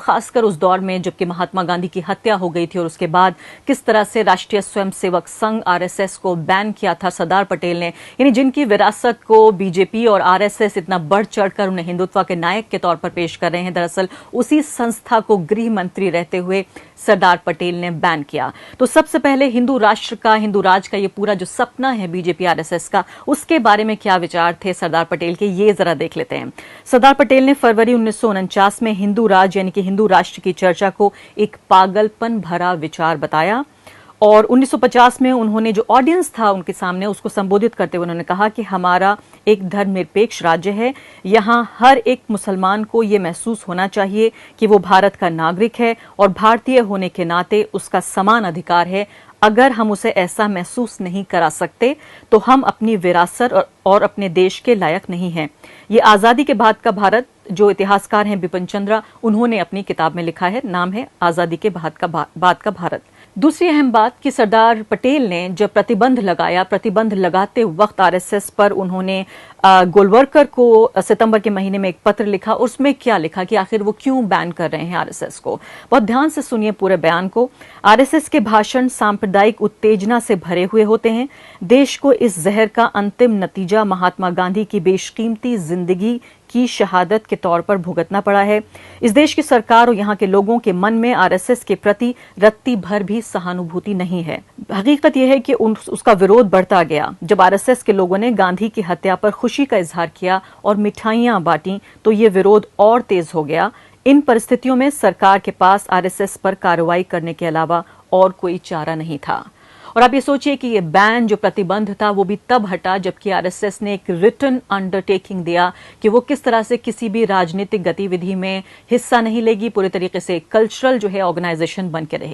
खासकर उस दौर में जबकि महात्मा गांधी की हत्या हो गई थी और उसके बाद किस तरह से राष्ट्रीय स्वयंसेवक संघ आरएसएस को बैन किया था सरदार पटेल ने, यानी जिनकी विरासत को बीजेपी और आरएसएस इतना बढ़ चढ़कर उन्हें हिंदुत्व के नायक के तौर पर पेश कर रहे हैं, दरअसल उसी संस्था को गृह मंत्री रहते हुए सरदार पटेल ने बैन किया। तो सबसे पहले हिंदू राष्ट्र का, हिंदू राज का ये पूरा जो सपना है बीजेपी आरएसएस का, उसके बारे में क्या विचार थे सरदार पटेल के, ये जरा देख लेते हैं। सरदार पटेल ने फरवरी 1949 में हिंदू राज यानी कि हिंदू राष्ट्र की चर्चा को एक पागलपन भरा विचार बताया और 1950 में उन्होंने जो ऑडियंस था उनके सामने उसको संबोधित करते हुए उन्होंने कहा कि हमारा एक धर्मनिरपेक्ष राज्य है, यहाँ हर एक मुसलमान को ये महसूस होना चाहिए कि वो भारत का नागरिक है और भारतीय होने के नाते उसका समान अधिकार है। अगर हम उसे ऐसा महसूस नहीं करा सकते तो हम अपनी विरासत और अपने देश के लायक नहीं हैं। ये आज़ादी के बाद का भारत, जो इतिहासकार हैं बिपिन चंद्रा, उन्होंने अपनी किताब में लिखा है, नाम है आज़ादी के बाद का भारत। दूसरी अहम बात कि सरदार पटेल ने जब प्रतिबंध लगाया, प्रतिबंध लगाते वक्त आरएसएस पर उन्होंने गोलवलकर को सितंबर के महीने में एक पत्र लिखा। उसमें क्या लिखा कि आखिर वो क्यों बैन कर रहे हैं आरएसएस को। बहुत ध्यान से सुनिए पूरे बयान को। आरएसएस के भाषण सांप्रदायिक उत्तेजना से भरे हुए होते हैं। देश को इस जहर का अंतिम नतीजा महात्मा गांधी की बेशकीमती जिंदगी की शहादत के तौर पर भुगतना पड़ा है। इस देश की सरकार और यहाँ के लोगों के मन में आरएसएस के प्रति रत्ती भर भी सहानुभूति नहीं है। हकीकत यह है कि उसका विरोध बढ़ता गया। जब आरएसएस के लोगों ने गांधी की हत्या पर खुशी का इजहार किया और मिठाइयां बांटी तो ये विरोध और तेज हो गया। इन परिस्थितियों में सरकार के पास आरएसएस पर कार्रवाई करने के अलावा और कोई चारा नहीं था। और आप ये सोचिए कि ये बैन, जो प्रतिबंध था, वो भी तब हटा जबकि आरएसएस ने एक रिटन अंडरटेकिंग दिया कि वो किस तरह से किसी भी राजनीतिक गतिविधि में हिस्सा नहीं लेगी, पूरे तरीके से कल्चरल जो है ऑर्गेनाइजेशन बन के रहेगी।